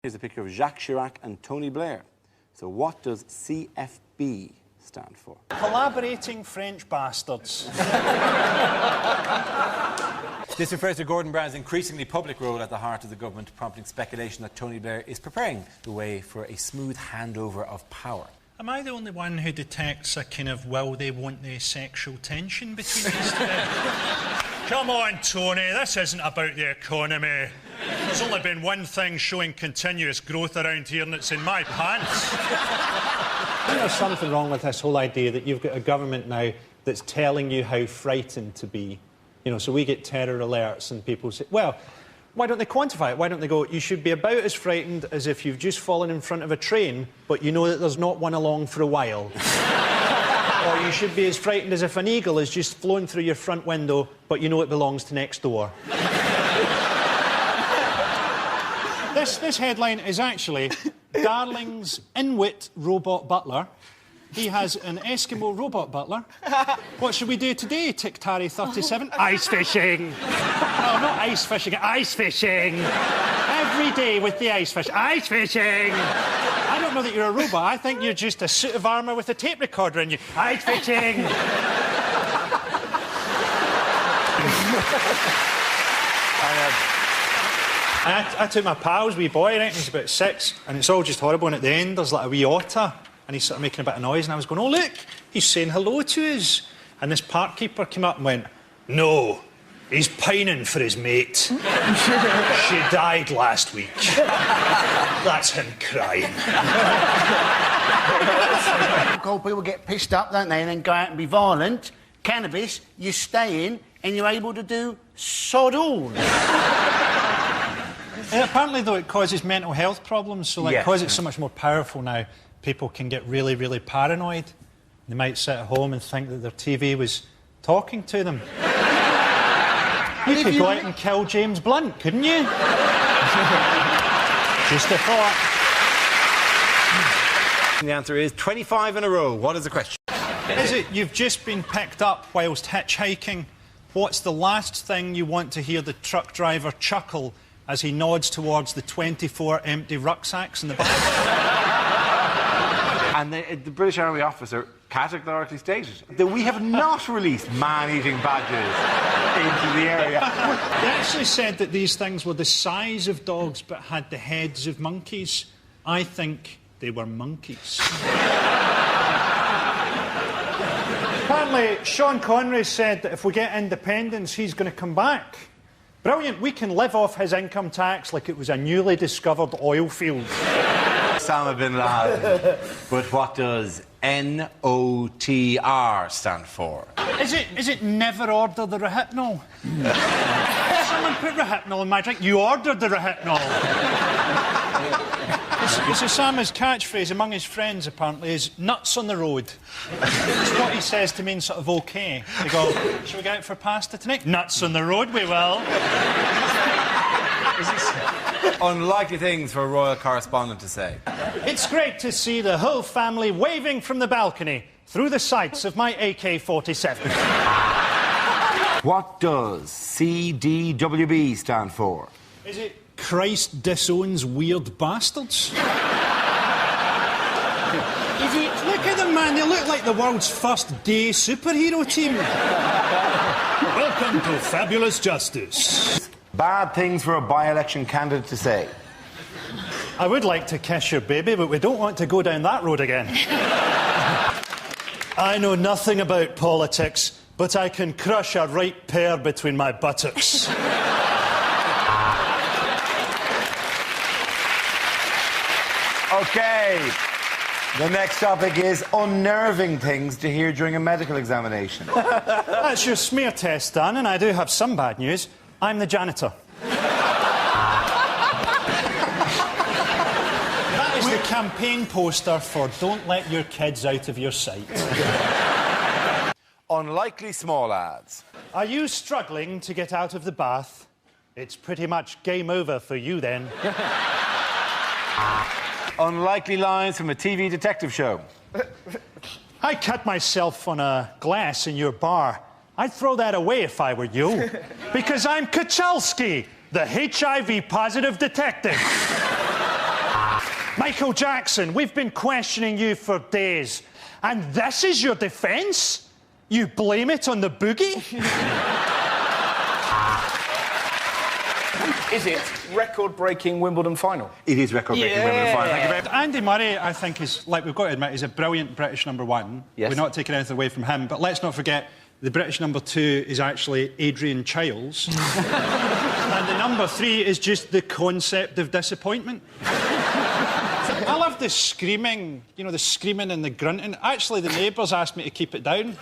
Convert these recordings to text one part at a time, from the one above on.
Here's a picture of Jacques Chirac and Tony Blair. So what does CFB stand for? Collaborating French bastards. This refers to Gordon Brown's increasingly public role at the heart of the government, prompting speculation that Tony Blair is preparing the way for a smooth handover of power. Am I the only one who detects a kind of will-they-won't-they sexual tension between these two? Come on, Tony, this isn't about the economy. There's only been one thing showing continuous growth around here, and it's in my pants. I think there's something wrong with this whole idea that you've got a government now that's telling you how frightened to be. You know, so we get terror alerts and people say, well, why don't they quantify it? Why don't they go, you should be about as frightened as if you've just fallen in front of a train, but you know that there's not one along for a while. Or you should be as frightened as if an eagle has just flown through your front window, but you know it belongs to next door. This headline is actually Darling's Inuit robot butler. He has an Eskimo robot butler. What should we do today, Tiktari37? Ice fishing. No, not ice fishing, ice fishing. Every day with the ice fish. Ice fishing. I don't know that you're a robot. I think you're just a suit of armour with a tape recorder in you. Ice fishing. I took my pal's wee boy, right, and he's about 6, and it's all just horrible, and at the end there's like a wee otter, and he's sort of making a bit of noise, and I was going, oh, look, he's saying hello to us. And this park keeper came up and went, no, he's pining for his mate. She died last week. That's him crying. Alcohol people get pissed up, don't they, and then go out and be violent. Cannabis, you stay in and you're able to do sod all. Apparently, though, it causes mental health problems, so, like, because it's so much more powerful now, people can get really, really paranoid. They might sit at home and think that their TV was talking to them. You could go out and kill James Blunt, couldn't you? Just a thought. The answer is 25 in a row. What is the question? Is it you've just been picked up whilst hitchhiking? What's the last thing you want to hear the truck driver chuckle as he nods towards the 24 empty rucksacks in the back? And the British Army officer categorically stated that we have not released man-eating badgers into the area. They actually said that these things were the size of dogs but had the heads of monkeys. I think they were monkeys. Apparently, Sean Connery said that if we get independence, he's going to come back. Brilliant, we can live off his income tax like it was a newly discovered oil field. Osama bin Laden. But what does NOTR stand for? Is it never order the Rohypnol? Someone put Rohypnol in my drink. You ordered the Rohypnol. It's Osama's catchphrase among his friends, apparently, is nuts on the road. It's what he says to mean sort of OK. They go, shall we go out for pasta tonight? Nuts on the road, we will. Unlikely things for a royal correspondent to say. It's great to see the whole family waving from the balcony through the sights of my AK-47. What does CDWB stand for? Is it Christ disowns weird bastards? Look at them, man. They look like the world's first gay superhero team. Welcome to Fabulous Justice. Bad things for a by-election candidate to say. I would like to kiss your baby, but we don't want to go down that road again. I know nothing about politics, but I can crush a ripe pear between my buttocks. OK. The next topic is unnerving things to hear during a medical examination. That's your smear test done, and I do have some bad news. I'm the janitor. That is the campaign poster for Don't Let Your Kids Out of Your Sight. Unlikely small ads. Are you struggling to get out of the bath? It's pretty much game over for you then. Unlikely lines from a TV detective show. I cut myself on a glass in your bar. I'd throw that away if I were you. Because I'm Kachalski, the HIV-positive detective. Michael Jackson, we've been questioning you for days. And this is your defence? You blame it on the boogie? Is it record-breaking Wimbledon final? It is record-breaking Wimbledon final. Thank you very much. Andy Murray, I think, is, like we've got to admit, is a brilliant British number one. Yes. We're not taking anything away from him, but let's not forget the British number two is actually Adrian Chiles. And the number three is just the concept of disappointment. I love the screaming, you know, the screaming and the grunting. Actually, the neighbours asked me to keep it down.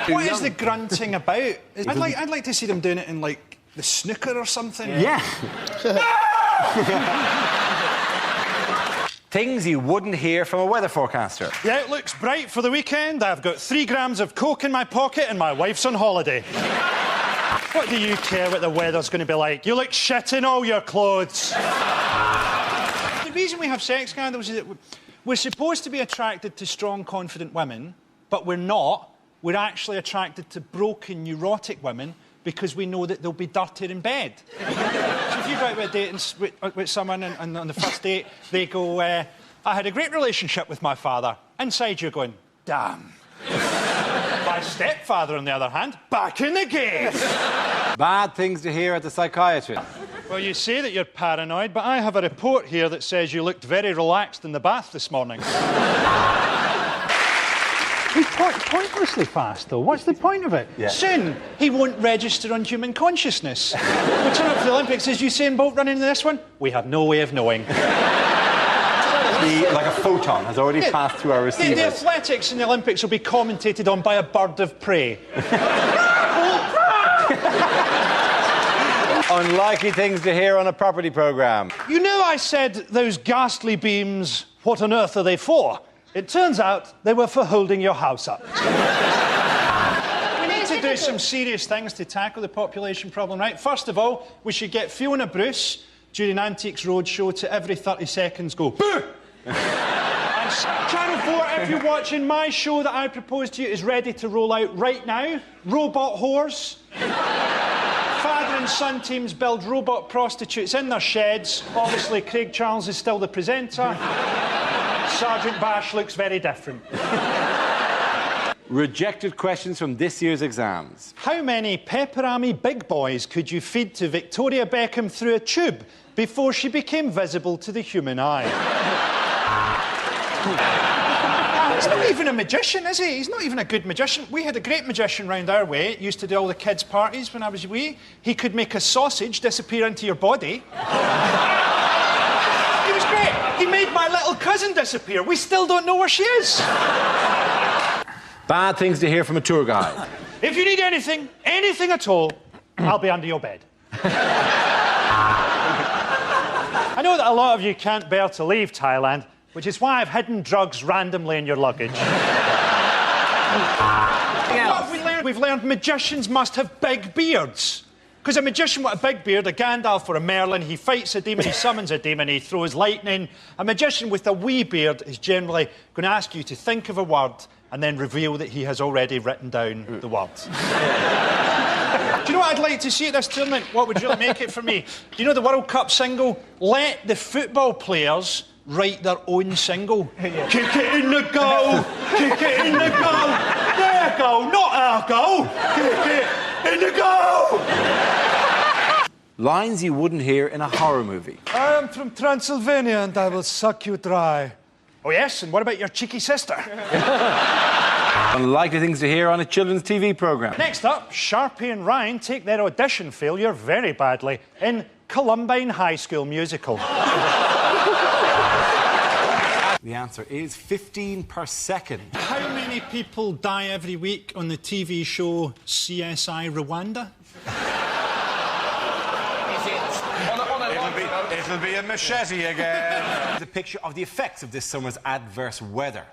What is the grunting about? I'd like to see them doing it in, like, the snooker or something. Yeah. Things you wouldn't hear from a weather forecaster. The outlook's bright for the weekend. I've got 3 grams of coke in my pocket and my wife's on holiday. What do you care what the weather's going to be like? You look shit in all your clothes. The reason we have sex scandals is that we're supposed to be attracted to strong, confident women, but we're not. We're actually attracted to broken, neurotic women because we know that they'll be dirtier in bed. So if you go out with a date with someone and on the first date, they go, I had a great relationship with my father. Inside you're going, damn. My stepfather, on the other hand, back in the game. Bad things to hear at the psychiatrist. Well, you say that you're paranoid, but I have a report here that says you looked very relaxed in the bath this morning. He's pointlessly fast, though. What's the point of it? Yeah. Soon, he won't register on human consciousness. We'll turn up for the Olympics. Is Usain Bolt running in this one? We have no way of knowing. Like a photon has already passed through our receivers. The athletics in the Olympics will be commentated on by a bird of prey. Unlikely things to hear on a property programme. You know I said those ghastly beams, what on earth are they for? It turns out they were for holding your house up. We need to do some serious things to tackle the population problem, right? First of all, we should get Fiona Bruce during Antiques Roadshow to every 30 seconds go, boo! And Channel 4, if you're watching, my show that I propose to you is ready to roll out right now. Robot whores. Father and son teams build robot prostitutes in their sheds. Obviously, Craig Charles is still the presenter. Sergeant Bash looks very different. Rejected questions from this year's exams. How many pepperami big boys could you feed to Victoria Beckham through a tube before she became visible to the human eye? He's not even a magician, is he? He's not even a good magician. We had a great magician round our way. Used to do all the kids' parties when I was wee. He could make a sausage disappear into your body. He was great. He made my little cousin disappear. We still don't know where she is. Bad things to hear from a tour guide. If you need anything at all, I'll be under your bed. I know that a lot of you can't bear to leave Thailand, which is why I've hidden drugs randomly in your luggage. We've learned magicians must have big beards. Because a magician with a big beard, a Gandalf or a Merlin, he fights a demon, he summons a demon, he throws lightning. A magician with a wee beard is generally going to ask you to think of a word and then reveal that he has already written down the word. Do you know what I'd like to see at this tournament? What would really make it for me? Do you know the World Cup single? Let the football players write their own single. Kick it in the goal! Kick it in the goal! Their goal, not our goal! Kick it in the goal! Lines you wouldn't hear in a horror movie. I am from Transylvania and I will suck you dry. Oh, yes, and what about your cheeky sister? Unlikely things to hear on a children's TV programme. Next up, Sharpie and Ryan take their audition failure very badly in Columbine High School Musical. The answer is 15 per second. How many people die every week on the TV show CSI Rwanda? It'll be a machete again. The picture of the effects of this summer's adverse weather.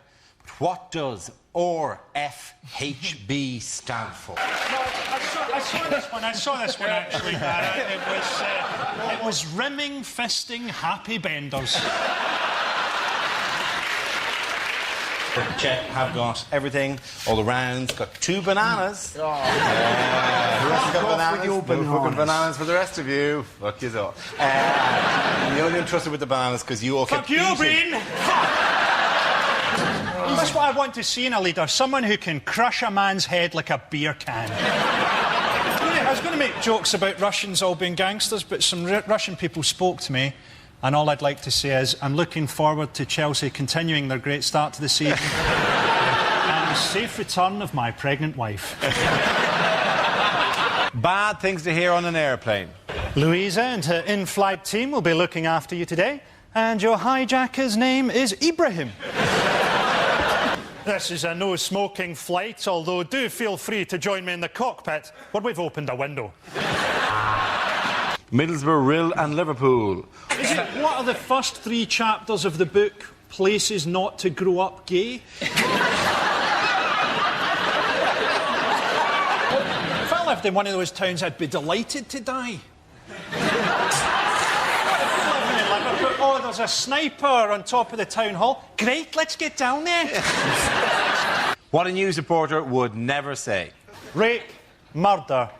But what does RFHB stand for? I saw this one actually. It was rimming, fisting, happy benders. Check, have got everything, all the rounds, got 2 bananas. Oh. The rest has got bananas. with your No fucking bananas. bananas for the rest of you. Fuck you all. You only entrusted with the bananas because you all kept Fuck you, eating. Breen! That's what I want to see in a leader. Someone who can crush a man's head like a beer can. I was going to make jokes about Russians all being gangsters, but some Russian people spoke to me, and all I'd like to say is I'm looking forward to Chelsea continuing their great start to the season and the safe return of my pregnant wife. Bad things to hear on an airplane. Louisa and her in-flight team will be looking after you today, and your hijacker's name is Ibrahim. This is a no-smoking flight, although do feel free to join me in the cockpit where we've opened a window. Middlesbrough, Rill and Liverpool. What are the first 3 chapters of the book Places Not to Grow Up Gay? If I lived in one of those towns, I'd be delighted to die. Oh, there's a sniper on top of the town hall. Great, let's get down there. What a news reporter would never say. Rape, murder,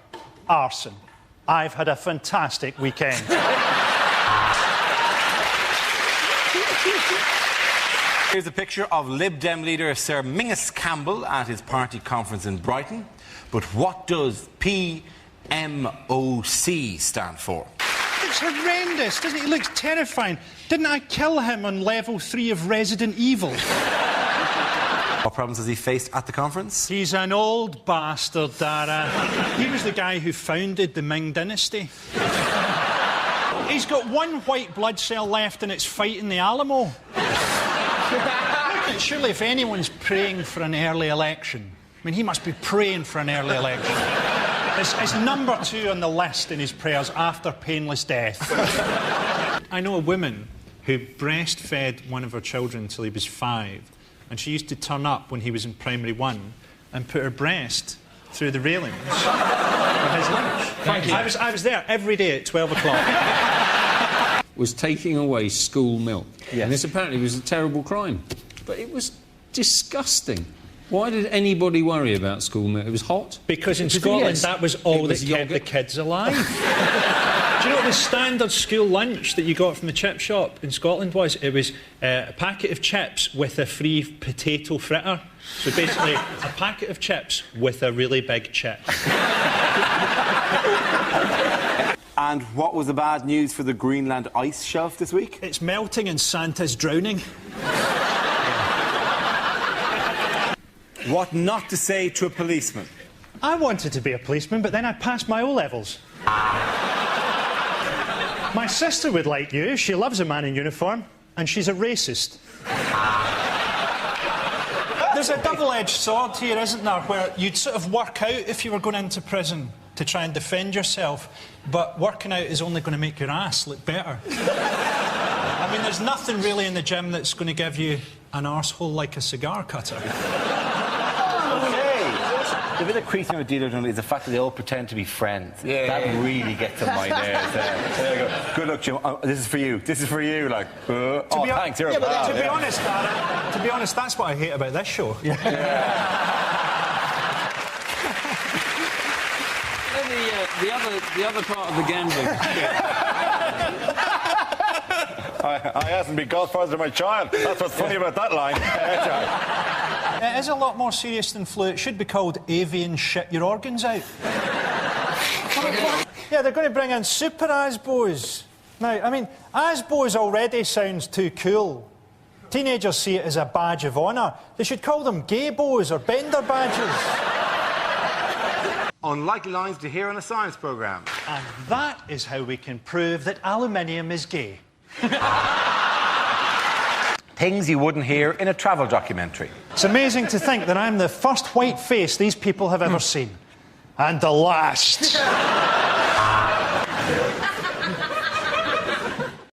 arson. I've had a fantastic weekend. Here's a picture of Lib Dem leader Sir Mingus Campbell at his party conference in Brighton. But what does PMOC stand for? It's horrendous, doesn't it? He looks terrifying. Didn't I kill him on level 3 of Resident Evil? What problems has he faced at the conference? He's an old bastard, Dara. He was the guy who founded the Ming Dynasty. He's got 1 white blood cell left and it's fighting the Alamo. Surely if anyone's praying for an early election, I mean, he must be praying for an early election. It's number 2 on the list in his prayers after painless death. I know a woman who breastfed one of her children until he was 5, and she used to turn up when he was in primary 1 and put her breast through the railings for his lunch. Frankie. I was there every day at 12 o'clock. Was taking away school milk. Yes. And this apparently was a terrible crime. But it was disgusting. Why did anybody worry about school milk? It was hot. Because in Scotland, that was all that kept the kids alive. Do you know what the standard school lunch that you got from the chip shop in Scotland was? It was a packet of chips with a free potato fritter. So basically, a packet of chips with a really big chip. And what was the bad news for the Greenland ice shelf this week? It's melting and Santa's drowning. What not to say to a policeman? I wanted to be a policeman, but then I passed my O-levels. My sister would like you. She loves a man in uniform, and she's a racist. There's a double-edged sword here, isn't there, where you'd sort of work out if you were going into prison to try and defend yourself, but working out is only going to make your ass look better. I mean, there's nothing really in the gym that's going to give you an arsehole like a cigar cutter. The bit that creeps me with dealer is the fact that they all pretend to be friends. Yeah. That really gets on my nerves. There you go. Good luck, Jim. This is for you. This is for you. Like, thanks. You're a pal. To be honest, Dara, to be honest, that's what I hate about this show. Then the other part of the gambling. I asked him to be godfather to my child. That's what's funny about that line. It is a lot more serious than flu. It should be called avian shit your organs out. Yeah, they're going to bring in super Asbos. Now, I mean, Asbos already sounds too cool. Teenagers see it as a badge of honour. They should call them gay-bos or bender badges. Unlikely lines to hear on a science programme. And that is how we can prove that aluminium is gay. Things you wouldn't hear in a travel documentary. It's amazing to think that I'm the first white face these people have ever seen. And the last.